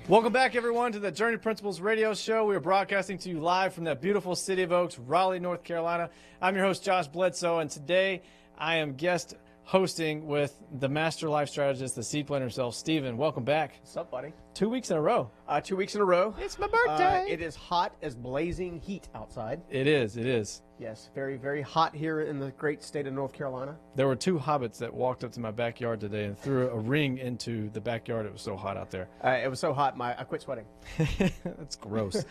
Welcome back, everyone, to the Journey Principles radio show. We are broadcasting to you live from that beautiful city of Oaks, Raleigh, North Carolina. I'm your host, Josh Bledsoe, and today I am guest hosting with the master life strategist, the seed planner himself, Stephen. Welcome back. What's up, buddy? 2 weeks in a row. 2 weeks in a row. It's my birthday. It is hot as blazing heat outside. It is. Yes, very, very hot here in the great state of North Carolina. There were two hobbits that walked up to my backyard today and threw a ring into the backyard. It was so hot out there. It was so hot, I quit sweating. That's gross.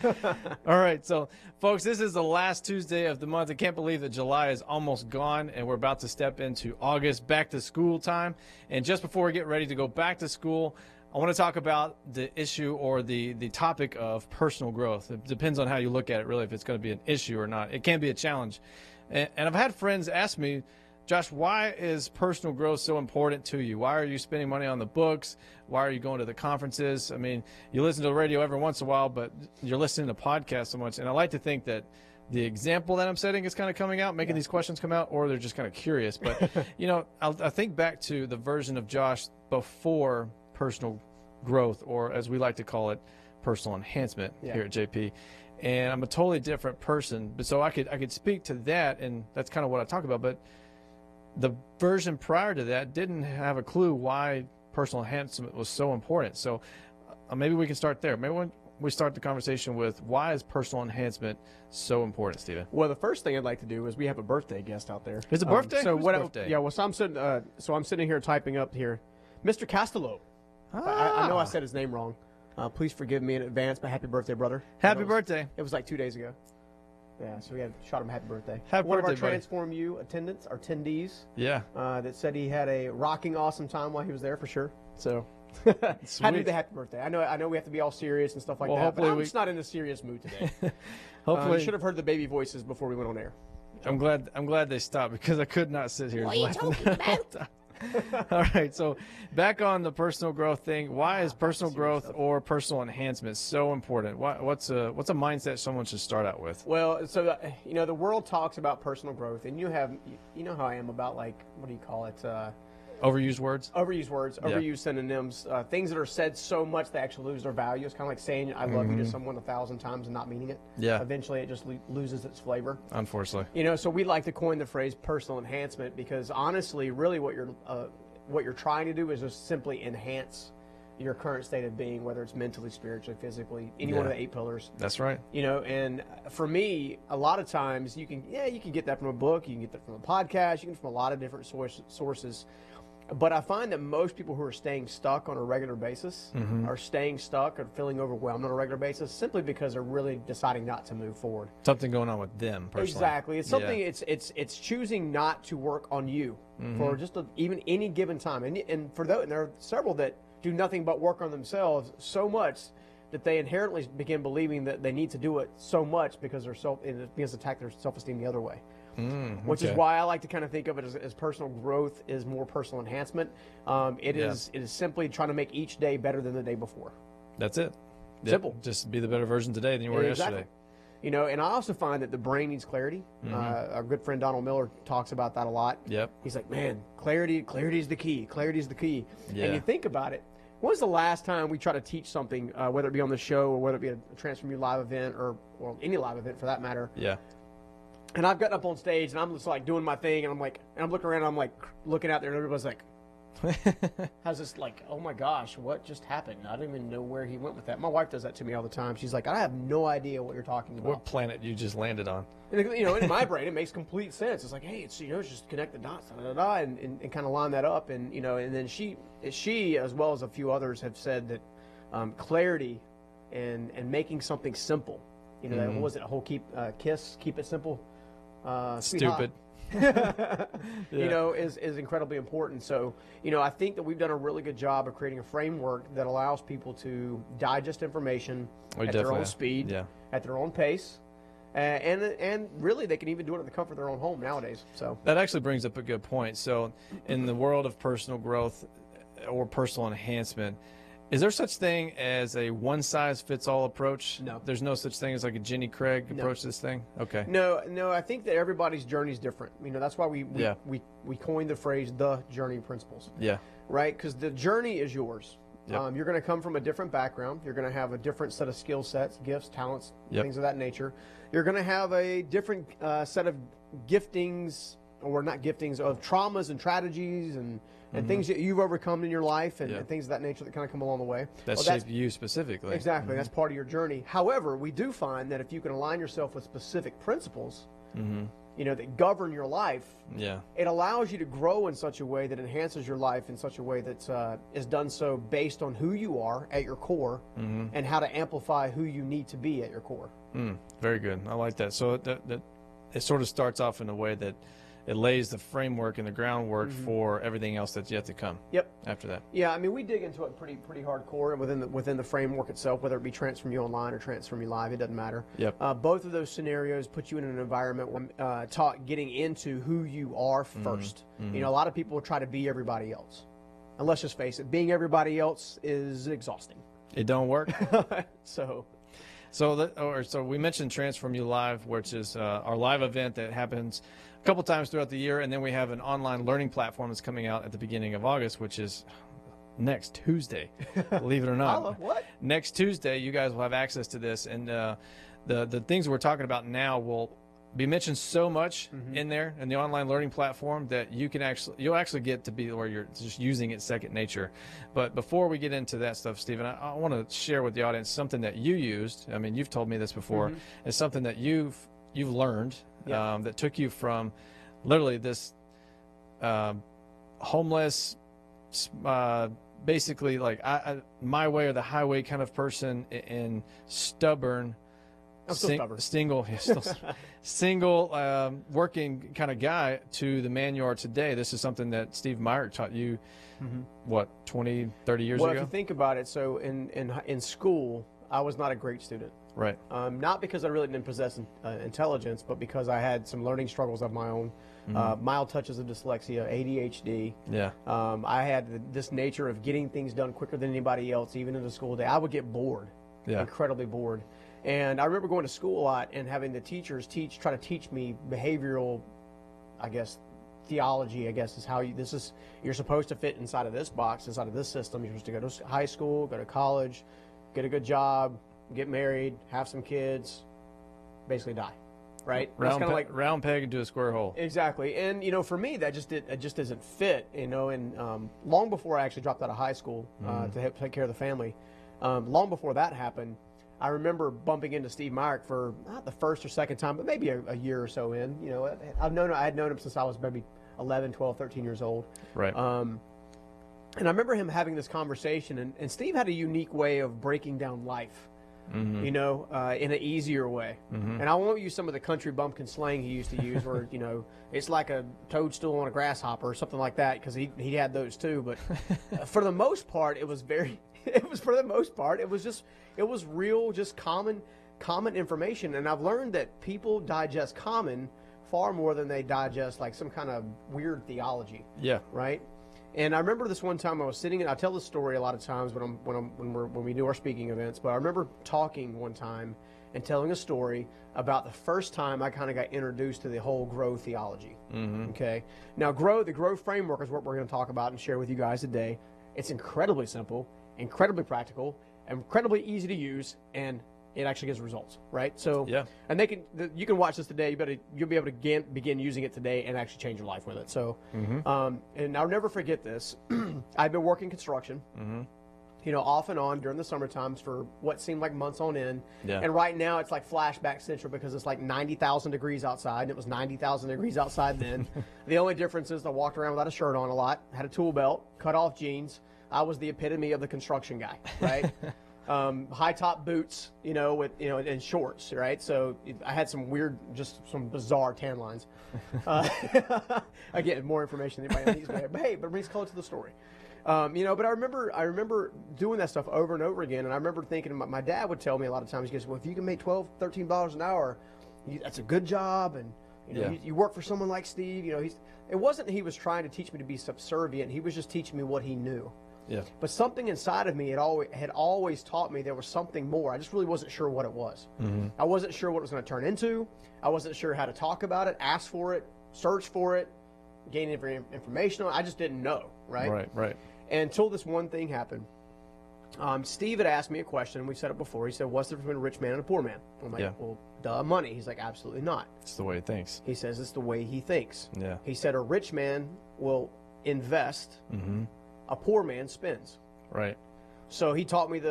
All right, so, folks, this is the last Tuesday of the month. I can't believe that July is almost gone, and we're about to step into August, back to school time. And just before we get ready to go back to school, I want to talk about the issue or the topic of personal growth. It depends on how you look at it, really, if it's going to be an issue or not. It can be a challenge. And I've had friends ask me, Josh, why is personal growth so important to you? Why are you spending money on the books? Why are you going to the conferences? I mean, you listen to the radio every once in a while, but you're listening to podcasts so much. And I like to think that the example that I'm setting is kind of coming out, making these questions come out, or they're just kind of curious. But, you know, I think back to the version of Josh before personal growth, or as we like to call it, personal enhancement here at JP. And I'm a totally different person. But so I could speak to that, and that's kind of what I talk about. But the version prior to that didn't have a clue why personal enhancement was so important. So maybe we can start there. Maybe we start the conversation with, why is personal enhancement so important, Stephen? Well, the first thing I'd like to do is we have a birthday guest out there. It's a birthday? So Whose what? birthday? Yeah. Well, so I'm sitting here typing up here, Mr. Castello. I know I said his name wrong. Please forgive me in advance, but happy birthday, brother. Happy birthday. It was like 2 days ago. Yeah, so we had shot him happy birthday. Happy One birthday, of our buddy. Transform U attendees. Yeah. That said he had a rocking awesome time while he was there for sure. So had to do the happy birthday. I know we have to be all serious and stuff like that, but I'm just not in a serious mood today. Hopefully, you should have heard the baby voices before we went on air. I'm glad they stopped, because I could not sit here. What are you talking about? All right, so back on the personal growth thing. Why is personal growth or personal enhancement so important? What's a mindset someone should start out with? Well, so you know, the world talks about personal growth, and you know how I am about, like, what do you call it? Overused words? Overused words, overused synonyms, things that are said so much they actually lose their value. It's kind of like saying I love you to someone 1,000 times and not meaning it. Yeah. Eventually, it just loses its flavor. Unfortunately. You know, so we like to coin the phrase personal enhancement, because honestly, really what you're trying to do is just simply enhance your current state of being, whether it's mentally, spiritually, physically, any one of the 8 pillars. That's right. You know, and for me, a lot of times you can get that from a book, you can get that from a podcast, you can get from a lot of different sources. But I find that most people who are staying stuck on a regular basis are staying stuck or feeling overwhelmed on a regular basis simply because they're really deciding not to move forward. Something going on with them personally. Exactly. It's something. It's choosing not to work on you for just even any given time. And for those, and there are several that do nothing but work on themselves so much that they inherently begin believing that they need to do it so much because it begins to attack their self-esteem the other way. Which is why I like to kind of think of it as personal growth is more personal enhancement. It is simply trying to make each day better than the day before. That's it. Simple. Just be the better version today than you were yesterday. You know, and I also find that the brain needs clarity. Our good friend Donald Miller talks about that a lot. Yep. He's like, man, clarity is the key. Clarity is the key. Yeah. And you think about it. When was the last time we try to teach something, whether it be on the show or whether it be a Transform You live event or any live event for that matter? Yeah. And I've gotten up on stage and I'm just like doing my thing and I'm looking around and I'm like looking out there and everybody's like, how's this, like, oh my gosh, what just happened? I don't even know where he went with that. My wife does that to me all the time. She's like, I have no idea what you're talking about. What planet you just landed on? And, you know, in my brain, it makes complete sense. It's like, hey, it's, you know, just connect the dots, and kind of line that up. And, you know, and then she, as well as a few others, have said that clarity and making something simple, you know, what was it, a whole keep it simple. Stupid. You know, is incredibly important. So, you know, I think that we've done a really good job of creating a framework that allows people to digest information at their own speed, at their own pace, and really they can even do it in the comfort of their own home nowadays. So that actually brings up a good point. So in the world of personal growth or personal enhancement, is there such thing as a one-size-fits-all approach? No. There's no such thing as like a Jenny Craig approach to this thing? Okay. No, I think that everybody's journey is different. You know, that's why we coined the phrase, the journey principles. Yeah. Right? Because the journey is yours. Yep. You're going to come from a different background. You're going to have a different set of skill sets, gifts, talents, Yep. things of that nature. You're going to have a different set of giftings, or not giftings, of traumas and tragedies and things that you've overcome in your life and, Yep. and things of that nature that kind of come along the way. That Well, shape you specifically. Exactly. That's part of your journey. However, we do find that if you can align yourself with specific principles, that govern your life, Yeah. it allows you to grow in such a way that enhances your life in such a way that is done so based on who you are at your core and how to amplify who you need to be at your core. Very good. I like that. So it sort of starts off in a way that it lays the framework and the groundwork for everything else that's yet to come. Yep. After that. Yeah, I mean, we dig into it pretty hardcore, and within the framework itself, whether it be Transform You Online or Transform You Live, it doesn't matter. Yep. Both of those scenarios put you in an environment where getting into who you are first. A lot of people try to be everybody else. And let's just face it, being everybody else is exhausting. It don't work. So we mentioned Transform You Live, which is our live event that happens a couple times throughout the year, and then we have an online learning platform that's coming out at the beginning of August, which is next Tuesday. Believe it or not, what? Next Tuesday, you guys will have access to this, and the things we're talking about now will be mentioned so much in there in the online learning platform that you'll actually get to be where you're just using it second nature. But before we get into that stuff, Stephen, I want to share with the audience something that you used. I mean, you've told me this before. It's something that you've learned that took you from literally this homeless, basically like my way or the highway kind of person, and stubborn. I'm still stubborn. Single working kind of guy to the man you are today. This is something that Steve Meyer taught you, what, 20, 30 years Well, ago? if you think about it, so in school, I was not a great student. Right. Not because I really didn't possess intelligence, but because I had some learning struggles of my own, mild touches of dyslexia, ADHD. Yeah. I had this nature of getting things done quicker than anybody else, even in the school day. I would get bored, incredibly bored. And I remember going to school a lot and having the teachers try to teach me behavioral, I guess, theology, I guess, is how you're supposed to fit inside of this box, inside of this system. You're supposed to go to high school, go to college, get a good job, get married, have some kids, basically die, right? Round peg into a square hole. Exactly. And, for me, it just doesn't fit, and long before I actually dropped out of high school to help take care of the family, long before that happened, I remember bumping into Steve Meyer for not the first or second time, but maybe a year or so in. I had known him since I was maybe 11, 12, 13 years old. Right. And I remember him having this conversation, and Steve had a unique way of breaking down life, in an easier way. And I won't use some of the country bumpkin slang he used to use where, it's like a toadstool on a grasshopper or something like that, because he had those too. But for the most part, it was real, just common information. And I've learned that people digest common far more than they digest like some kind of weird theology. Yeah. Right. And I remember this one time I was sitting, and I tell this story a lot of times when we do our speaking events, but I remember talking one time and telling a story about the first time I kind of got introduced to the whole G.R.O.W. theology. Okay. Now, the G.R.O.W. framework is what we're going to talk about and share with you guys today. It's incredibly simple, incredibly practical, incredibly easy to use, and it actually gives results, right? So, yeah. And you can watch this today. You'll be able to begin using it today and actually change your life with it. So, and I'll never forget this. I've been working construction, off and on during the summer times for what seemed like months on end. Yeah. And right now it's like flashback central because it's like 90,000 degrees outside, and it was 90,000 degrees outside then. The only difference is I walked around without a shirt on a lot, had a tool belt, cut off jeans. I was the epitome of the construction guy, right? High top boots, and shorts, right? So I had some bizarre tan lines. Again, more information than anybody needs, but it brings color to the story. But I remember doing that stuff over and over again, and I remember thinking, my dad would tell me a lot of times, he goes, well, if you can make $12, $13 an hour, that's a good job, and you work for someone like Steve. It wasn't he was trying to teach me to be subservient. He was just teaching me what he knew. Yeah. But something inside of me had always taught me there was something more. I just really wasn't sure what it was. I wasn't sure what it was going to turn into. I wasn't sure how to talk about it, ask for it, search for it, gain information on it. I just didn't know, right? Right. Until this one thing happened. Steve had asked me a question. We've said it before. He said, what's the difference between a rich man and a poor man? I'm like, well, duh, money. He's like, absolutely not. It's the way he thinks. He says it's the way he thinks. Yeah. He said a rich man will invest. A poor man spends. Right. So he taught me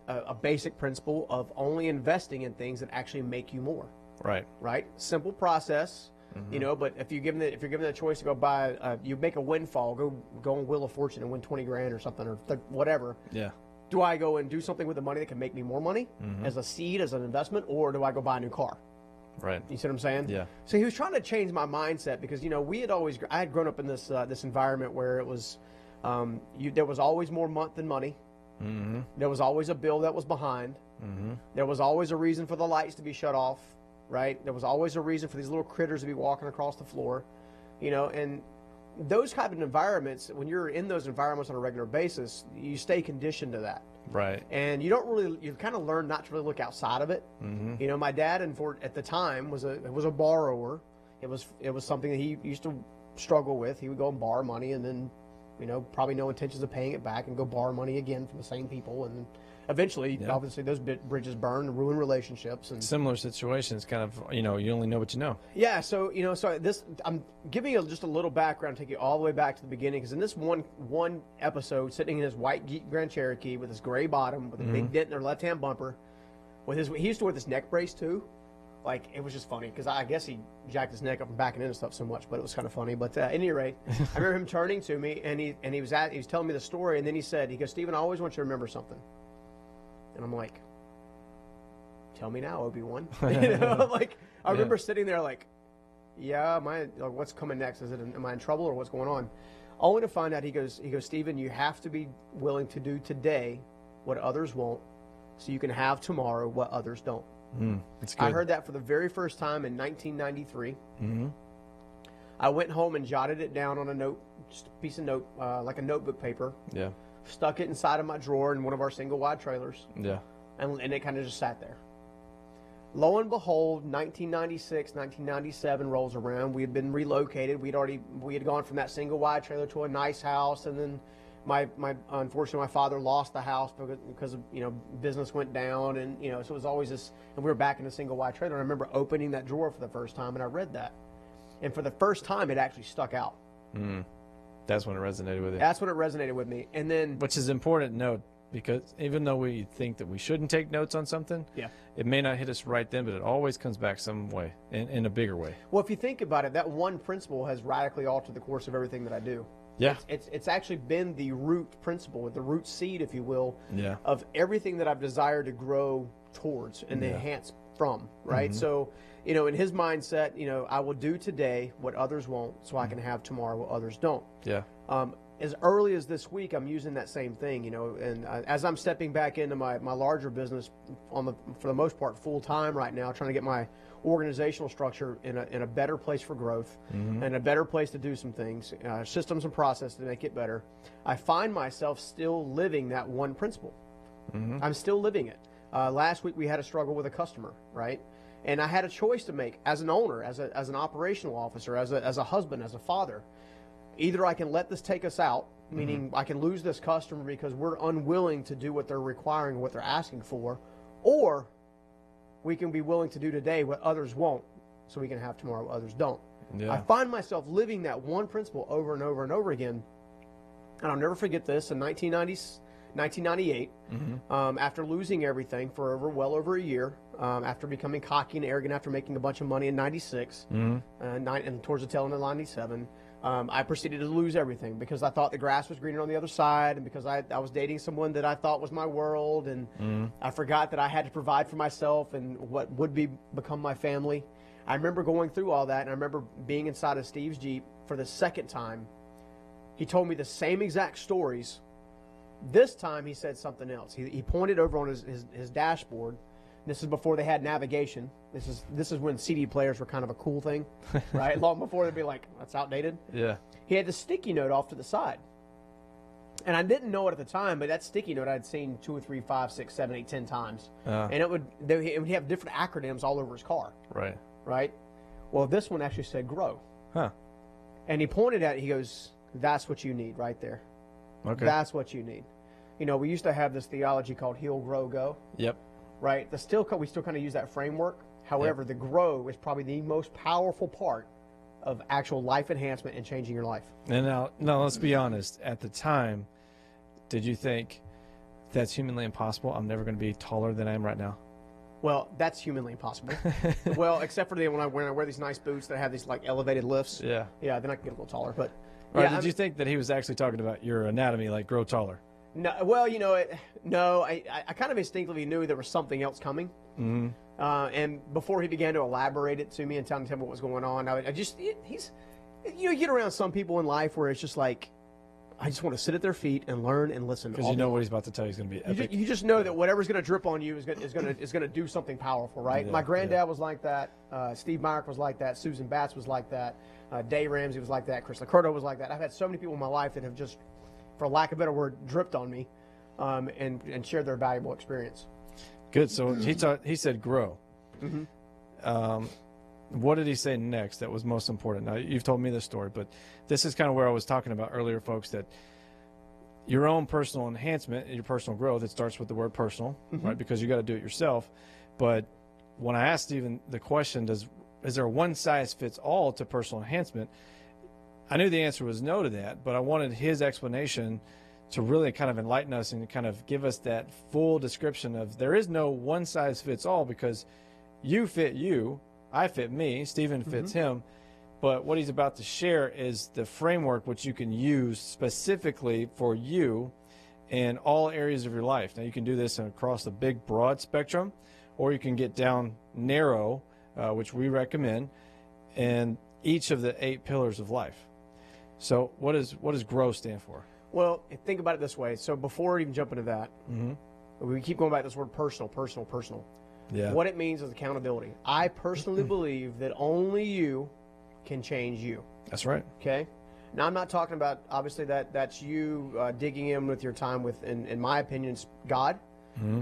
a basic principle of only investing in things that actually make you more. Right. Right. Simple process. You know, but if you're given the choice to go buy, you make a windfall, go on Wheel of Fortune and win 20 grand or something or whatever. Yeah. Do I go and do something with the money that can make me more money as a seed, as an investment, or do I go buy a new car? Right. You see what I'm saying? Yeah. So he was trying to change my mindset because, you know, I had grown up in this environment where it was, there was always more month than money. There was always a bill that was behind. There was always a reason for the lights to be shut off. Right? There was always a reason for these little critters to be walking across the floor, you know, and those kind of environments, when you're in those environments on a regular basis, you stay conditioned to that. Right. And you kind of learn not to really look outside of it. You know, my dad, at the time, was a borrower. It was something that he used to struggle with. He would go and borrow money and then, you know, probably no intentions of paying it back and go borrow money again from the same people. And eventually, obviously, those bridges burn and ruin relationships. And similar situations, kind of, you know, you only know what you know. Yeah, so, you know, I'm giving you just a little background, take you all the way back to the beginning, because in this one episode, sitting in his white Grand Cherokee with his gray bottom, with a big dent in their left-hand bumper, he used to wear this neck brace, too. Like, it was just funny, because I guess he jacked his neck up and backing into stuff so much, but it was kind of funny. But at any rate, I remember him turning to me, and he was telling me the story, and then he goes, Stephen, I always want you to remember something. And I'm like, tell me now, Obi-Wan. You know, like, I remember sitting there like, yeah, what's coming next? Am I in trouble or what's going on? Only to find out, he goes, Stephen, you have to be willing to do today what others won't, so you can have tomorrow what others don't. That's good. I heard that for the very first time in 1993. I went home and jotted it down on a note, just a piece of note, like a notebook paper. Yeah. Stuck it inside of my drawer in one of our single wide trailers. Yeah. And it kind of just sat there. Lo and behold, 1996, 1997 rolls around. We had been relocated. We had gone from that single wide trailer to a nice house, and then unfortunately my father lost the house because of, you know, business went down, and, you know, so it was always this, and we were back in a single wide trailer. And I remember opening that drawer for the first time, and I read that, and for the first time it actually stuck out. That's when it resonated with you. That's when it resonated with me. And then, which is important to note, because even though we think that we shouldn't take notes on something, it may not hit us right then, but it always comes back some way, in a bigger way. Well, if you think about it, that one principle has radically altered the course of everything that I do. Yeah. It's actually been the root principle, the root seed, if you will, of everything that I've desired to grow towards and enhance from, right? So, you know, in his mindset, you know, I will do today what others won't, so I can have tomorrow what others don't. Yeah. As early as this week, I'm using that same thing, you know, and as I'm stepping back into my larger business for the most part full time right now, trying to get my organizational structure in a better place for growth and a better place to do some things, systems and processes to make it better. I find myself still living that one principle. I'm still living it. Last week we had a struggle with a customer, right? And I had a choice to make as an owner, as an operational officer, as a husband, as a father. Either I can let this take us out, meaning I can lose this customer because we're unwilling to do what they're requiring, what they're asking for, or we can be willing to do today what others won't, so we can have tomorrow what others don't. Yeah. I find myself living that one principle over and over and over again. And I'll never forget this. In 1998, after losing everything for well over a year, after becoming cocky and arrogant, after making a bunch of money in 96, and towards the tail end of 97, I proceeded to lose everything because I thought the grass was greener on the other side, and because I was dating someone that I thought was my world, and I forgot that I had to provide for myself and what would become my family. I remember going through all that, and I remember being inside of Steve's Jeep for the second time. He told me the same exact stories. This time he said something else. He pointed over on his dashboard. This is before they had navigation. This is when CD players were kind of a cool thing, right? Long before they'd be like, that's outdated. Yeah. He had the sticky note off to the side. And I didn't know it at the time, but that sticky note I'd seen 2 or 3, 5, 6, 7, 8, 10 times. And it would have different acronyms all over his car. Right. Right? Well, this one actually said grow. Huh. And he pointed at it, he goes, that's what you need right there. Okay. That's what you need. we used to have this theology called heal, grow, go. Yep. Right? We still kind of use that framework. However, the grow is probably the most powerful part of actual life enhancement and changing your life. And now let's be honest. At the time, did you think that's humanly impossible? I'm never going to be taller than I am right now. Well, that's humanly impossible. Well, except for when I wear these nice boots that have these like elevated lifts. Yeah. Yeah, then I can get a little taller. But did you think that he was actually talking about your anatomy, like grow taller? No. Well, no. I kind of instinctively knew there was something else coming. Mm-hmm. And before he began to elaborate it to me and tell me what was going on, you get around some people in life where it's just like, I just want to sit at their feet and learn and listen. Because you know what he's about to tell you is going to be epic. You just know that whatever's going to drip on you is going to do something powerful, right? Yeah, My granddad was like that. Steve Myrick was like that. Susan Batts was like that. Dave Ramsey was like that. Chris G.R.O.W was like that. I've had so many people in my life that have just, for lack of a better word, dripped on me, and shared their valuable experience. Good. So he said grow. Mm-hmm. What did he say next that was most important? Now, you've told me this story, but this is kind of where I was talking about earlier, folks, that your own personal enhancement and your personal growth, it starts with the word personal, right? Because you got to do it yourself. But when I asked Stephen the question, is there a one-size-fits-all to personal enhancement? I knew the answer was no to that, but I wanted his explanation to really kind of enlighten us and kind of give us that full description of there is no one-size-fits-all, because you fit you, I fit me, Stephen fits him, but what he's about to share is the framework which you can use specifically for you in all areas of your life. Now, you can do this across the big, broad spectrum, or you can get down narrow, which we recommend, in each of the 8 pillars of life. So what does GROW stand for? Well, think about it this way. So before even jumping into that, we keep going back to this word personal. Yeah. What it means is accountability. I personally believe that only you can change you. That's right. Okay? Now, I'm not talking about, obviously, that's you digging in with your time with, in my opinion, God,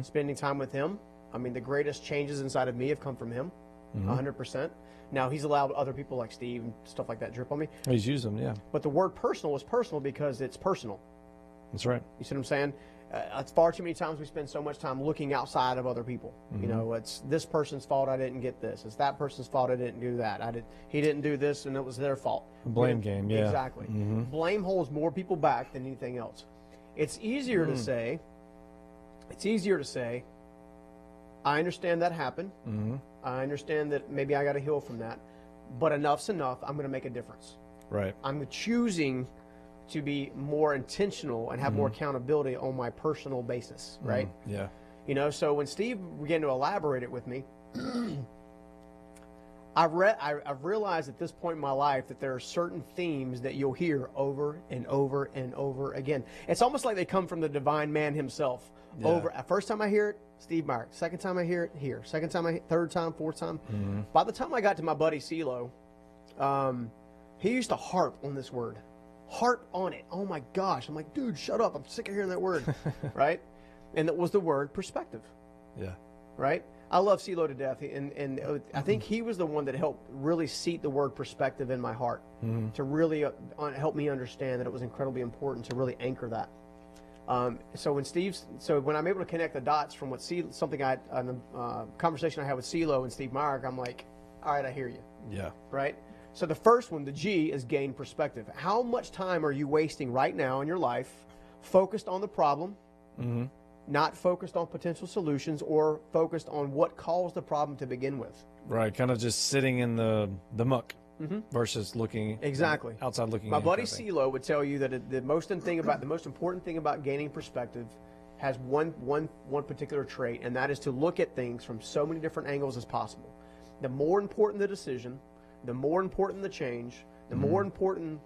spending time with Him. I mean, the greatest changes inside of me have come from Him, 100%. Now, He's allowed other people like Steve and stuff like that drip on me. He's used them, yeah. But the word personal is personal because it's personal. That's right. You see what I'm saying? It's far too many times we spend so much time looking outside of other people. It's this person's fault I didn't get this. It's that person's fault I didn't do that. He didn't do this and it was their fault. Blame game, yeah. Exactly. Blame holds more people back than anything else. It's easier to say, I understand that happened. I understand that maybe I got to heal from that. But enough's enough. I'm going to make a difference. Right. I'm choosing to be more intentional and have more accountability on my personal basis, right? Yeah. So when Steve began to elaborate it with me, I've realized at this point in my life that there are certain themes that you'll hear over and over and over again. It's almost like they come from the divine man himself. Yeah. First time I hear it, Steve Myrick. Second time I hear it, here. Second time, third time, fourth time. By the time I got to my buddy CeeLo, he used to harp on this word. Harp on it. Oh my gosh. I'm like, dude, shut up. I'm sick of hearing that word. Right? And it was the word perspective. Yeah. Right? I love CeeLo to death. And I think he was the one that helped really seat the word perspective in my heart to really help me understand that it was incredibly important to really anchor that. So when I'm able to connect the dots from a conversation I had with CeeLo and Steve Myrick, I'm like, all right, I hear you. Yeah. Right? So the first one, the G, is gain perspective. How much time are you wasting right now in your life focused on the problem, not focused on potential solutions, or focused on what caused the problem to begin with? Right, kind of just sitting in the muck versus looking outside looking in. My buddy CeeLo would tell you that the most important thing about gaining perspective has one particular trait, and that is to look at things from so many different angles as possible. The more important the decision, the more important the change, the more important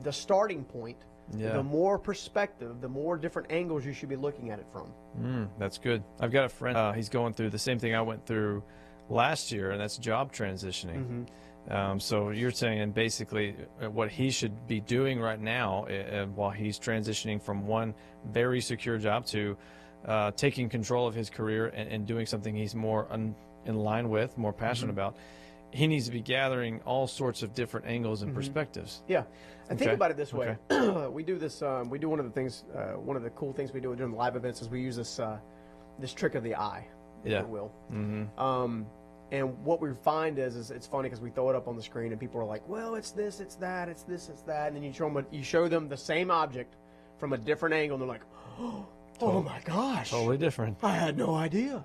the starting point, the more perspective, the more different angles you should be looking at it from. That's good. I've got a friend, he's going through the same thing I went through last year, and that's job transitioning. So you're saying basically what he should be doing right now while he's transitioning from one very secure job to taking control of his career and doing something he's more in line with, more passionate about, he needs to be gathering all sorts of different angles and perspectives. Yeah. And think Okay. about it this way. We do this, we do one of the things, one of the cool things we do during the live events is we use this, this trick of the eye, if Yeah. you will. Mm-hmm. And what we find is it's funny because we throw it up on the screen and people are like, well, it's this, it's that, it's this, it's that. And then you show them the same object from a different angle and they're like, oh my gosh. Totally different. I had no idea.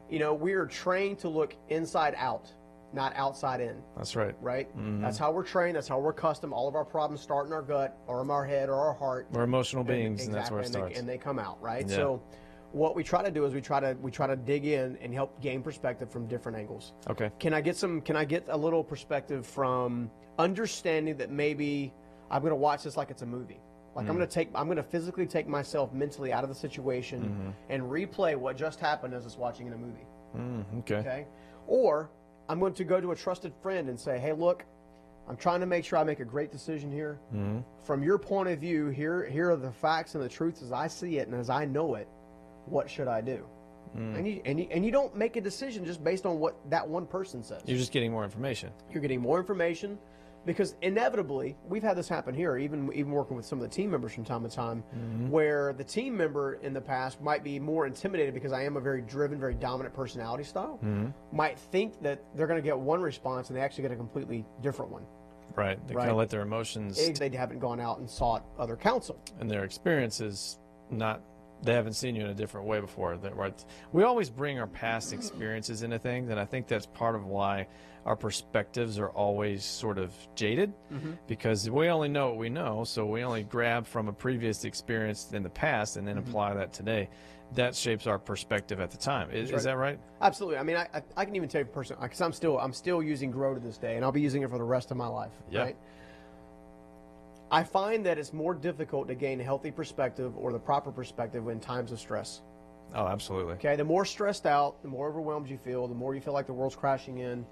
You know, we are trained to look inside out, not outside in. That's right. Right? Mm-hmm. That's how we're trained. That's how we're accustomed. All of our problems start in our gut or in our head or our heart. We're emotional beings, and that's Exactly, where it starts. and they come out, right? Yeah. So what we try to do is we try to dig in and help gain perspective from different angles. Okay. Can I get a little perspective from understanding that maybe I'm going to watch this like it's a movie? Like I'm going to physically take myself mentally out of the situation and replay what just happened as it's watching in a movie. Okay. Okay? Or I'm going to go to a trusted friend and say, hey, look, I'm trying to make sure I make a great decision here. From your point of view, here are the facts and the truths as I see it and as I know it. What should I do? And you don't make a decision just based on what that one person says. You're just getting more information. You're getting more information because inevitably, we've had this happen here, even working with some of the team members from time to time, where the team member in the past might be more intimidated because I am a very driven, very dominant personality style, might think that they're going to get one response and they actually get a completely different one. Right. They kind of let their emotions They haven't gone out and sought other counsel. and their experiences not. They haven't seen you in a different way before. Right? We always bring our past experiences into things, and I think that's part of why our perspectives are always sort of jaded, because we only know what we know, so we only grab from a previous experience in the past and then apply that today. That shapes our perspective at the time. Is that right? Absolutely. I mean, I can even tell you personally, because I'm still using G.R.O.W to this day, and I'll be using it for the rest of my life. Yeah. Right? I find that it's more difficult to gain a healthy perspective or the proper perspective in times of stress. Oh, absolutely. Okay, the more stressed out, the more overwhelmed you feel, the more you feel like the world's crashing in,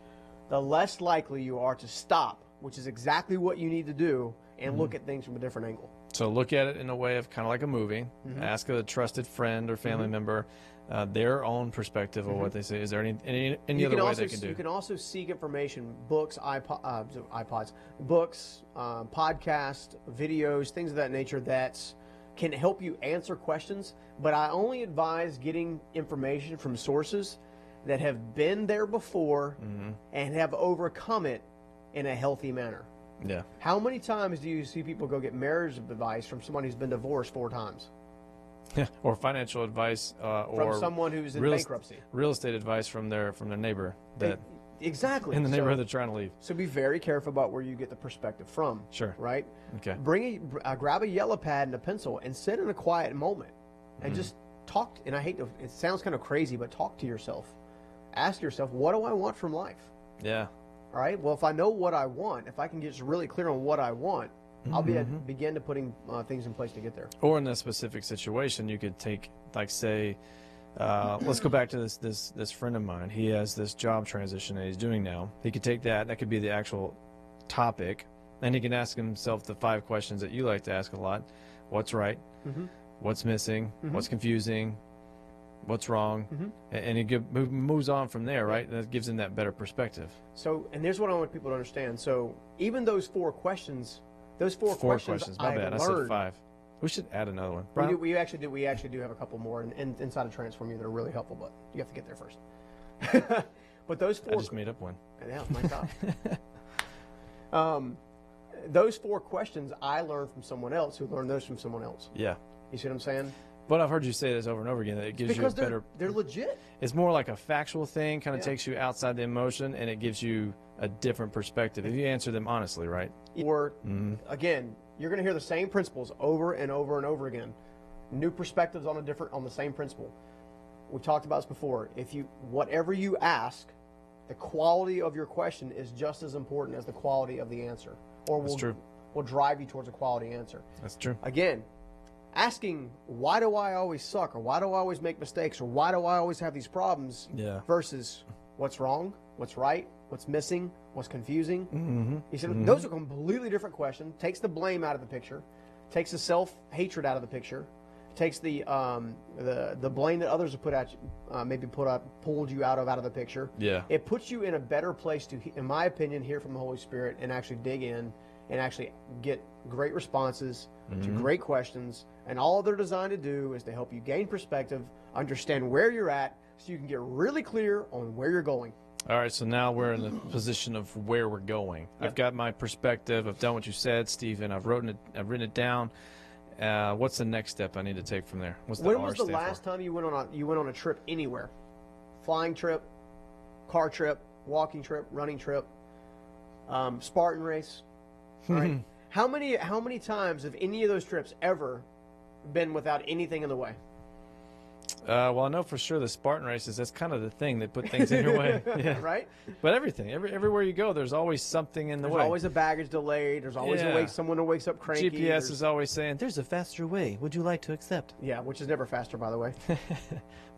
the less likely you are to stop, which is exactly what you need to do, and look at things from a different angle. So look at it in a way of kind of like a movie. Ask a trusted friend or family member their own perspective of what they say. Is there any other way they can do? You can also seek information, books, iPods, books, podcasts, videos, things of that nature that can help you answer questions. But I only advise getting information from sources that have been there before and have overcome it in a healthy manner. Yeah. How many times do you see people go get marriage advice from someone who's been divorced 4 times? Or financial advice, or From someone who's in real bankruptcy. Real estate advice from their neighbor that Exactly. in the neighborhood they're trying to leave. So be very careful about where you get the perspective from. Sure. Right? Okay. Grab a yellow pad and a pencil and sit in a quiet moment and just talk. And I hate to, it sounds kind of crazy, but talk to yourself. Ask yourself, what do I want from life? Yeah. All right. Well, if I know what I want, if I can get really clear on what I want, I'll begin to putting things in place to get there. Or in that specific situation, you could take, like, say, let's go back to this friend of mine. He has this job transition that he's doing now. He could take that. That could be the actual topic, and he can ask himself the 5 questions that you like to ask a lot: what's right? What's missing? What's confusing? What's wrong? And he moves on from there, right? And that gives him that better perspective. So, and here's what I want people to understand. So, even those 4 questions. Those four questions. My bad. I I said 5. We should add another one. Brian? We actually do have a couple more inside of Transform You that are really helpful, but you have to get there first. But those 4. I just made up one. Yeah, my God. Those 4 questions I learned from someone else who learned those from someone else. Yeah. You see what I'm saying? But I've heard you say this over and over again, that it gives you a better... they're legit. It's more like a factual thing, kind of takes you outside the emotion, and it gives you a different perspective if you answer them honestly, right? Or, again, you're going to hear the same principles over and over and over again. New perspectives on the same principle. We talked about this before. Whatever you ask, the quality of your question is just as important as the quality of the answer. Or will drive you towards a quality answer. That's true. Again, asking, why do I always suck? Or why do I always make mistakes? Or why do I always have these problems? Yeah. Versus what's wrong? What's right? What's missing? What's confusing? You see, those are completely different questions. Takes the blame out of the picture. Takes the self-hatred out of the picture. takes the blame that others have put at you, pulled you out of the picture. Yeah. It puts you in a better place to, in my opinion, hear from the Holy Spirit and actually dig in and actually get great responses to great questions. And all they're designed to do is to help you gain perspective, understand where you're at, so you can get really clear on where you're going. All right, so now we're in the position of where we're going. Yep. I've got my perspective. I've done what you said, Stephen. I've written it down. What's the next step I need to take from there? What's the When R was the stand last for? time you went on a trip anywhere? Flying trip, car trip, walking trip, running trip, Spartan race. Right? How many times have any of those trips ever been without anything in the way? Well, I know for sure the Spartan races, that's kind of the thing that put things in your way. Yeah. Right? But everywhere you go, there's always something in the There's way. always a baggage delay. There's always someone who wakes up cranky. GPS is always saying, there's a faster way. Would you like to accept? Yeah, which is never faster, by the way.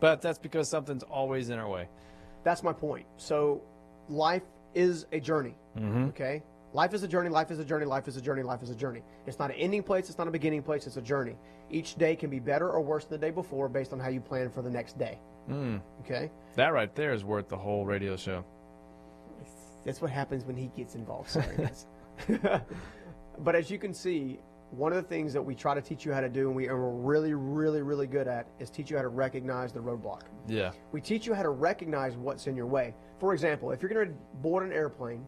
But that's because something's always in our way. That's my point. So life is a journey, okay? Life is a journey, life is a journey, life is a journey, life is a journey. It's not an ending place, it's not a beginning place, it's a journey. Each day can be better or worse than the day before based on how you plan for the next day. Okay? That right there is worth the whole radio show. That's what happens when he gets involved. Sorry, guys. But as you can see, one of the things that we try to teach you how to do, and we're really, really, really good at, is teach you how to recognize the roadblock. Yeah. We teach you how to recognize what's in your way. For example, if you're going to board an airplane,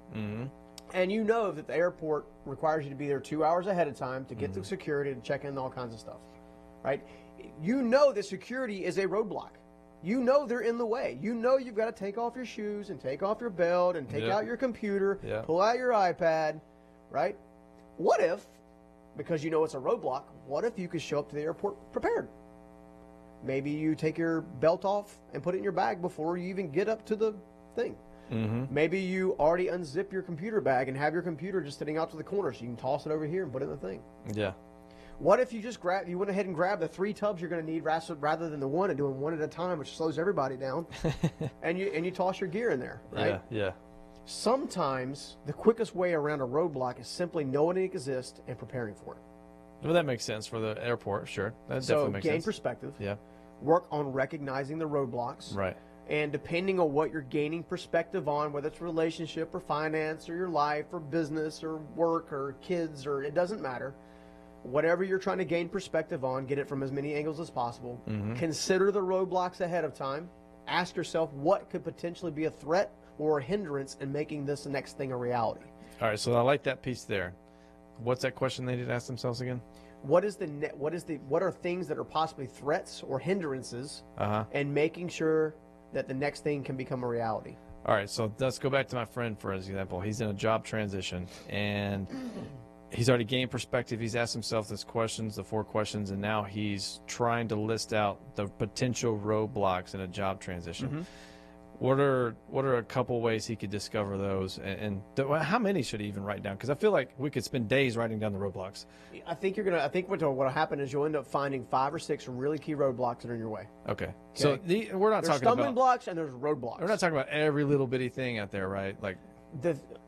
and you know that the airport requires you to be there 2 hours ahead of time to get through security, to check in all kinds of stuff, right? You know that security is a roadblock. You know they're in the way. You know you've got to take off your shoes and take off your belt and take out your computer, pull out your iPad, right? What if, because you know it's a roadblock, what if you could show up to the airport prepared? Maybe you take your belt off and put it in your bag before you even get up to the thing. Maybe you already unzip your computer bag and have your computer just sitting out to the corner so you can toss it over here and put it in the thing. Yeah. What if you just went ahead and grabbed the 3 tubs you're going to need rather than the one and doing one at a time, which slows everybody down, and you toss your gear in there, right? Yeah. Sometimes the quickest way around a roadblock is simply knowing it exists and preparing for it. Well, that makes sense for the airport, sure. That definitely makes gain sense. Perspective. Yeah. Work on recognizing the roadblocks. Right. And depending on what you're gaining perspective on, whether it's relationship or finance or your life or business or work or kids, or it doesn't matter, whatever you're trying to gain perspective on, get it from as many angles as possible. Consider the roadblocks ahead of time. Ask yourself what could potentially be a threat or a hindrance in making this next thing a reality. All right, so I like that piece there. What's that question they need to ask themselves again? What are things that are possibly threats or hindrances, and making sure that the next thing can become a reality. All right, so let's go back to my friend, for example. He's in a job transition, and he's already gained perspective. He's asked himself these questions, the 4 questions, and now he's trying to list out the potential roadblocks in a job transition. What are a couple ways he could discover those, and how many should he even write down? Because I feel like we could spend days writing down the roadblocks. I think what'll happen is you'll end up finding 5 or 6 really key roadblocks that are in your way. Okay. So we're not there's talking stumbling about blocks and there's roadblocks. We're not talking about every little bitty thing out there, right? Like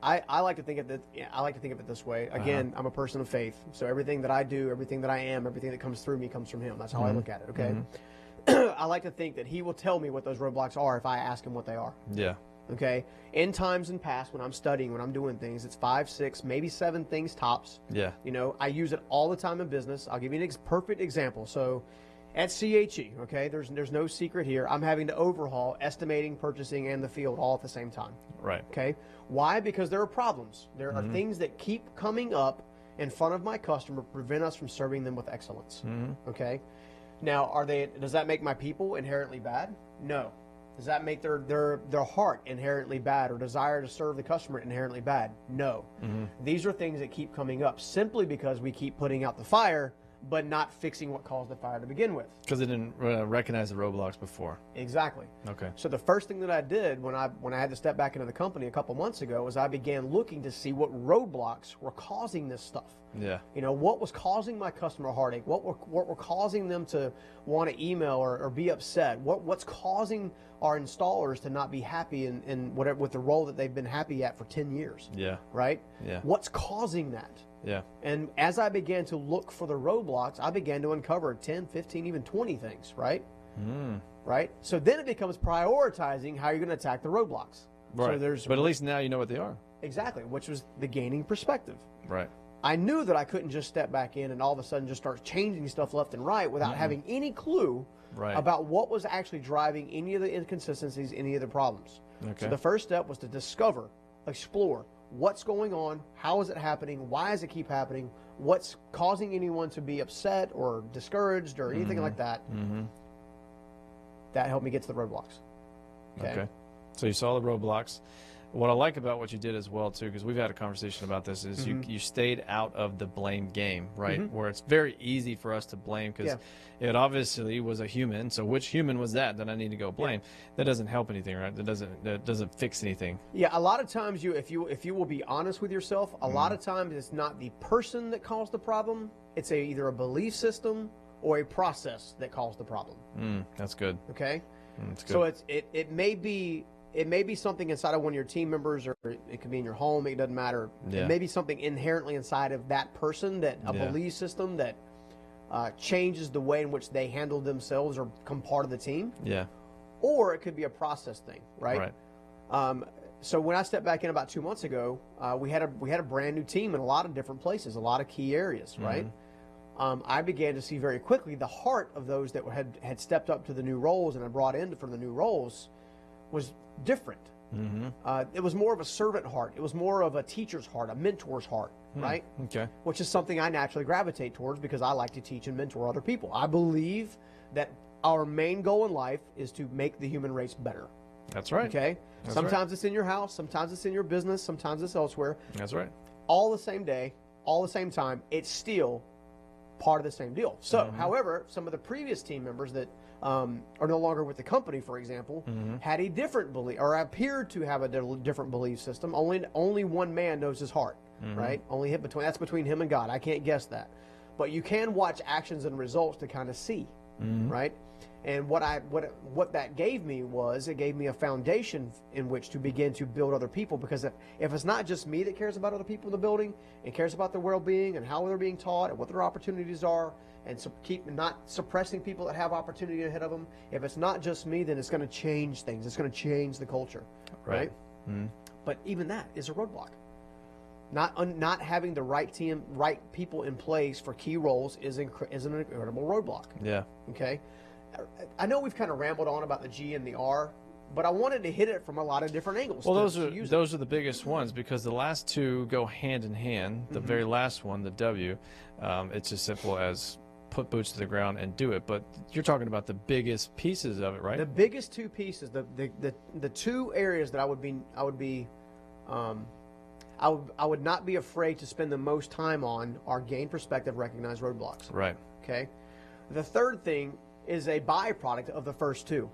I like to think of it this way. Again, I'm a person of faith, so everything that I do, everything that I am, everything that comes through me comes from Him. That's how I look at it. Okay. I like to think that He will tell me what those roadblocks are if I ask Him what they are. Yeah. Okay. In times in past, when I'm studying, when I'm doing things, it's 5, 6, maybe 7 things tops. Yeah. You know, I use it all the time in business. I'll give you an perfect example. So, at CHE, okay, there's no secret here. I'm having to overhaul estimating, purchasing, and the field all at the same time. Right. Okay. Why? Because there are problems. There are things that keep coming up in front of my customer, prevent us from serving them with excellence. Okay. Now, does that make my people inherently bad? No. Does that make their heart inherently bad or desire to serve the customer inherently bad? No. These are things that keep coming up simply because we keep putting out the fire, but not fixing what caused the fire to begin with. Because they didn't recognize the roadblocks before. Exactly. Okay. So the first thing that I did when I had to step back into the company a couple months ago was I began looking to see what roadblocks were causing this stuff. Yeah. You know, what was causing my customer heartache? What were causing them to want to email or be upset? What's causing our installers to not be happy in whatever with the role that they've been happy at for 10 years? Yeah. Right? Yeah. What's causing that? Yeah. And as I began to look for the roadblocks, I began to uncover 10, 15, even 20 things, right? Right? So then it becomes prioritizing how you're going to attack the roadblocks. Right. So there's, but at least now you know what they are. exactly, which was the gaining perspective. Right. I knew that I couldn't just step back in and all of a sudden just start changing stuff left and right without having any clue about what was actually driving any of the inconsistencies, any of the problems. Okay. So the first step was to discover, explore what's going on, how is it happening, why does it keep happening, what's causing anyone to be upset or discouraged or anything like that. That helped me get to the roadblocks. Okay. So you saw the roadblocks. What I like about what you did as well, too, because we've had a conversation about this, is you stayed out of the blame game, right? Where it's very easy for us to blame because it obviously was a human. So which human was that I need to go blame? That doesn't help anything, right? That doesn't fix anything. Yeah, a lot of times if you will be honest with yourself, a lot of times it's not the person that caused the problem. It's either a belief system or a process that caused the problem. That's good. Okay? That's good. So it may be something inside of one of your team members, or it could be in your home. It doesn't matter. Yeah. It may be something inherently inside of that person, that a belief system that changes the way in which they handle themselves or become part of the team. Yeah. Or it could be a process thing, right? So when I stepped back in about 2 months ago, we had a brand new team in a lot of different places, a lot of key areas, right? I began to see very quickly the heart of those that had stepped up to the new roles and I brought in from the new roles was different. It was more of a servant heart. It was more of a teacher's heart, a mentor's heart, right? Okay. Which is something I naturally gravitate towards because I like to teach and mentor other people. I believe that our main goal in life is to make the human race better. That's right. Okay? That's sometimes it's in your house, sometimes it's in your business, sometimes it's elsewhere. That's right. All the same day, all the same time, it's still part of the same deal. So, however, some of the previous team members that are no longer with the company, for example, had a different belief or appeared to have a different belief system. Only one man knows his heart, right? Only that's between him and God. I can't guess that. But you can watch actions and results to kind of see, right? And what that gave me was it gave me a foundation in which to begin to build other people, because if it's not just me that cares about other people in the building and cares about their well-being and how they're being taught and what their opportunities are, and keep not suppressing people that have opportunity ahead of them, if it's not just me, then it's going to change things. It's going to change the culture, right? But even that is a roadblock. Not having the right team, right people in place for key roles is an incredible roadblock. Yeah. Okay. I know we've kind of rambled on about the G and the R, but I wanted to hit it from a lot of different angles. Well, those are the biggest ones, because the last two go hand in hand. The very last one, the W, it's as simple as put boots to the ground and do it. But you're talking about the biggest pieces of it, right? The biggest two pieces, the two areas that I would not be afraid to spend the most time on are gain perspective, recognize roadblocks. Right. Okay. The third thing is a byproduct of the first two.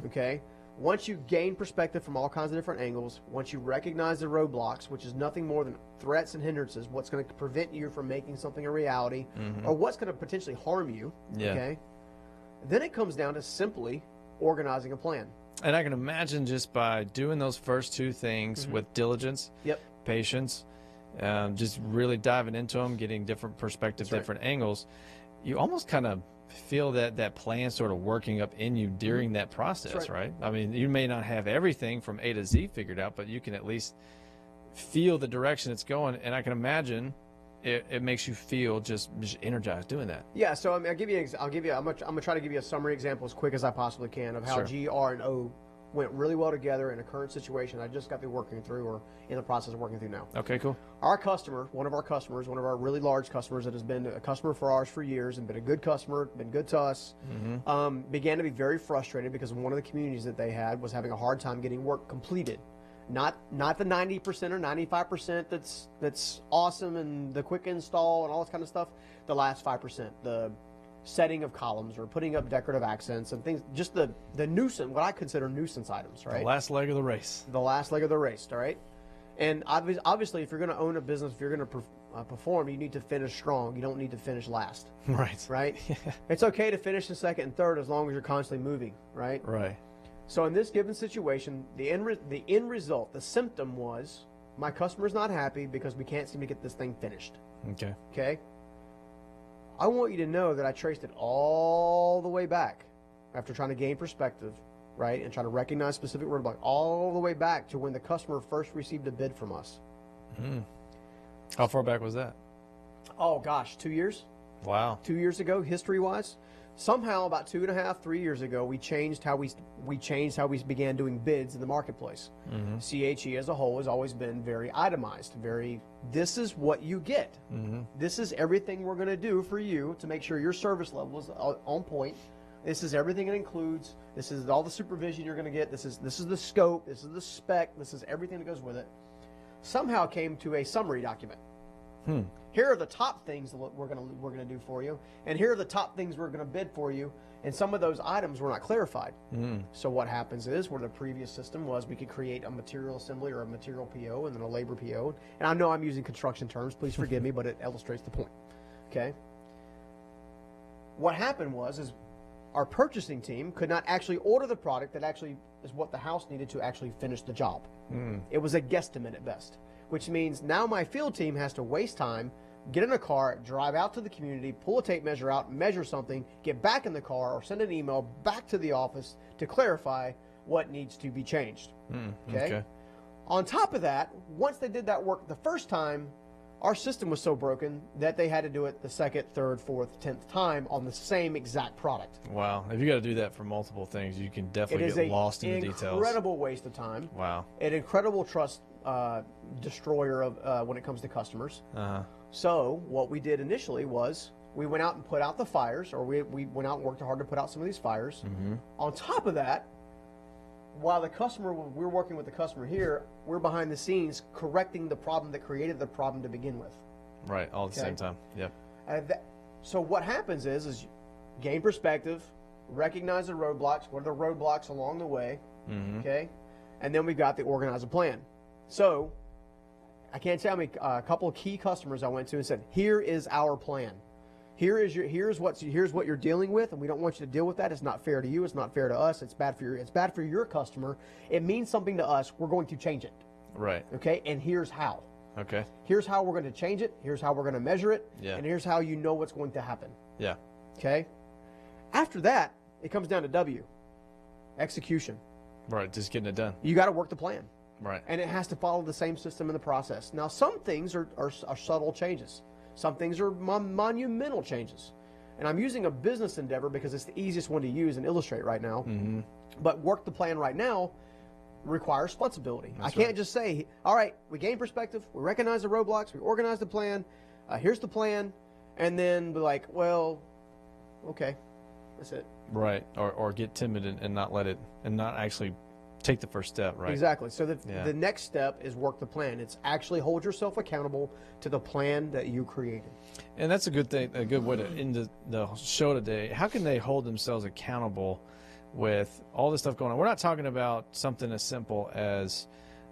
Okay. Once you gain perspective from all kinds of different angles, once you recognize the roadblocks, which is nothing more than threats and hindrances, what's going to prevent you from making something a reality, or what's going to potentially harm you, okay, then it comes down to simply organizing a plan. And I can imagine just by doing those first two things with diligence, patience, just really diving into them, getting different perspectives, different angles, you almost kind of feel that plan sort of working up in you during that process, right? I mean, you may not have everything from A to Z figured out, but you can at least feel the direction it's going, and I can imagine it makes you feel just energized doing that. Yeah. So I'm gonna try to give you a summary example as quick as I possibly can of how G, R, and O went really well together in a current situation I just got through working through, or in the process of working through now. Okay, cool. Our customer, one of our really large customers that has been a customer for ours for years and been a good customer, been good to us, began to be very frustrated because one of the communities that they had was having a hard time getting work completed. Not the 90% or 95% that's awesome and the quick install and all this kind of stuff. The last 5%, the setting of columns or putting up decorative accents and things, just the nuisance, what I consider nuisance items, right? The last leg of the race. The last leg of the race, all right? And obviously, if you're going to own a business, if you're going to perform, you need to finish strong. You don't need to finish last. Right. Right? It's okay to finish in second and third as long as you're constantly moving, right? Right. So in this given situation, the end result, the symptom was my customer's not happy because we can't seem to get this thing finished. Okay. Okay? I want you to know that I traced it all the way back after trying to gain perspective, right, and trying to recognize specific roadblock, all the way back to when the customer first received a bid from us. How far back was that? Oh, gosh, 2 years? Wow. 2 years ago, history-wise. Somehow, about 2.5, 3 years ago, we changed how we began doing bids in the marketplace. CHE as a whole has always been very itemized, this is what you get. This is everything we're going to do for you to make sure your service level is on point. This is everything it includes. This is all the supervision you're going to get. This is the scope. This is the spec. This is everything that goes with it. Somehow came to a summary document. Here are the top things that we're going to do for you, and here are the top things we're going to bid for you. And some of those items were not clarified. So what happens is, where the previous system was, we could create a material assembly or a material PO and then a labor PO. And I know I'm using construction terms. Please forgive me, but it illustrates the point. Okay. What happened was our purchasing team could not actually order the product that actually is what the house needed to actually finish the job. It was a guesstimate at best, which means now my field team has to waste time, get in a car, drive out to the community, pull a tape measure out, measure something, get back in the car, or send an email back to the office to clarify what needs to be changed. Okay? On top of that, once they did that work the first time, our system was so broken that they had to do it the second, third, fourth, 10th time on the same exact product. Wow. If you got to do that for multiple things, you can definitely get lost in the details. It is an incredible waste of time. Wow. An incredible trust destroyer of when it comes to customers. So what we did initially was we went out and put out the fires, or we went out and worked hard to put out some of these fires. On top of that, while we're working with the customer here, we're behind the scenes correcting the problem that created the problem to begin with. Right, all at the same time. Yeah. So what happens is gain perspective, recognize the roadblocks. What are the roadblocks along the way? Okay, and then we got the organize a plan. So I can't tell me a couple of key customers I went to and said, "Here is our plan. Here's what you're dealing with, and we don't want you to deal with that. It's not fair to you. It's not fair to us. It's bad for your customer. It means something to us. We're going to change it. Right. Okay. And here's how. Okay. Here's how we're going to change it. Here's how we're going to measure it. Yeah. And here's how you know what's going to happen. Yeah. Okay. After that, it comes down to W, execution. Right. Just getting it done. You got to work the plan. Right. And it has to follow the same system in the process. Now, some things are subtle changes. Some things are monumental changes. And I'm using a business endeavor because it's the easiest one to use and illustrate right now. But work the plan right now requires flexibility. I can't just say, all right, we gain perspective, we recognize the roadblocks, we organize the plan, here's the plan, and then be like, well, okay, that's it. Right. Or get timid and not let it, and not actually take the first step, right? Exactly. So the next step is work the plan. It's actually hold yourself accountable to the plan that you created. And that's a good thing, a good way to end the show today. How can they hold themselves accountable with all this stuff going on? We're not talking about something as simple as,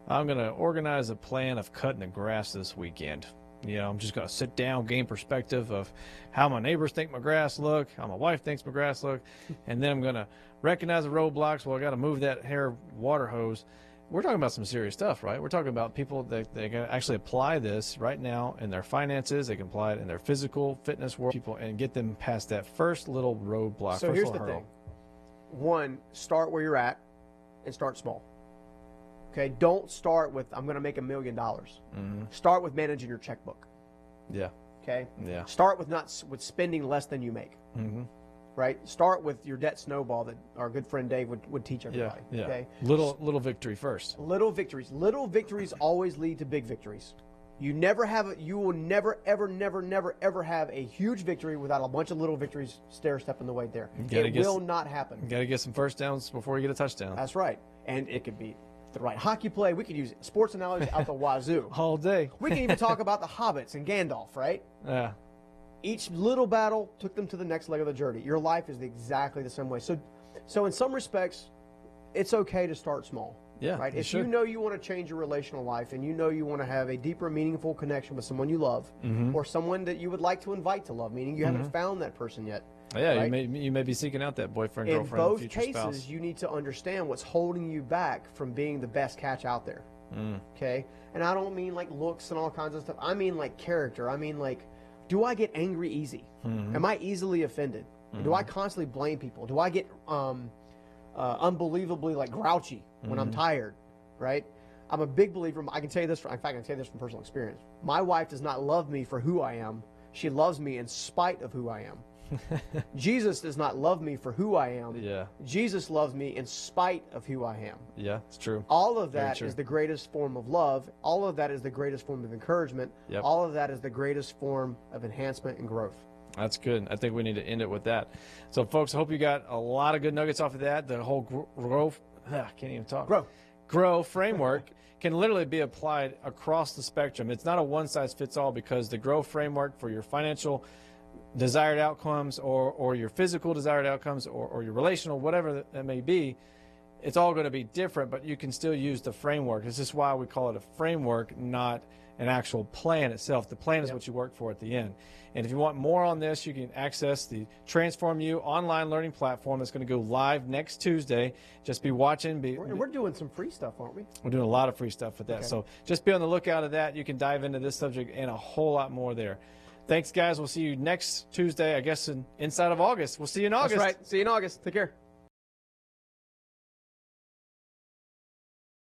I'm going to organize a plan of cutting the grass this weekend. You know, I'm just going to sit down, gain perspective of how my neighbors think my grass look, how my wife thinks my grass look, and then I'm going to recognize the roadblocks. Well, I got to move that hair water hose. We're talking about some serious stuff, right? We're talking about people that they can actually apply this right now in their finances. They can apply it in their physical fitness world, people, and get them past that first little roadblock. So here's the thing. One, start where you're at and start small. Okay, don't start with, I'm going to make $1 million. Start with managing your checkbook. Yeah. Okay. Yeah. Start with spending less than you make. Right. Start with your debt snowball that our good friend Dave would teach everybody. Yeah. Okay. Little victory first. Little victories. Little victories always lead to big victories. You will never ever have a huge victory without a bunch of little victories stair-stepping the way there. It will not happen. You got to get some first downs before you get a touchdown. That's right. And it could be the right hockey play. We could use sports analogies out the wazoo. All day. We can even talk about the hobbits and Gandalf, right? Yeah. Each little battle took them to the next leg of the journey. Your life is exactly the same way. So in some respects, it's okay to start small. Yeah. Right. If you know you want to change your relational life and you know you want to have a deeper, meaningful connection with someone you love, or someone that you would like to invite to love, meaning you haven't found that person yet. Yeah, right? you may be seeking out that boyfriend, girlfriend, in both future cases, spouse. You need to understand what's holding you back from being the best catch out there. Okay? And I don't mean like looks and all kinds of stuff. I mean like character. I mean like, do I get angry easy? Am I easily offended? Do I constantly blame people? Do I get unbelievably like grouchy when I'm tired, right? I'm a big believer. I can tell you this. In fact, I can tell you this from personal experience. My wife does not love me for who I am. She loves me in spite of who I am. Jesus does not love me for who I am. Yeah. Jesus loves me in spite of who I am. Yeah, it's true. All of that is the greatest form of love. All of that is the greatest form of encouragement. Yep. All of that is the greatest form of enhancement and growth. That's good. I think we need to end it with that. So, folks, I hope you got a lot of good nuggets off of that. The whole can't even talk. Grow framework can literally be applied across the spectrum. It's not a one-size-fits-all, because the Grow framework for your financial desired outcomes or your physical desired outcomes or your relational, whatever that may be, it's all going to be different, but you can still use the framework. This is why we call it a framework, not an actual plan itself. The plan is what you work for at the end. And if you want more on this, you can access the Transform You online learning platform that's going to go live next Tuesday. Just be watching. We're doing some free stuff, aren't we? We're doing a lot of free stuff with that. Okay. So just be on the lookout of that. You can dive into this subject and a whole lot more there. Thanks, guys. We'll see you next Tuesday, I guess, inside of August. We'll see you in August. That's right. See you in August. Take care.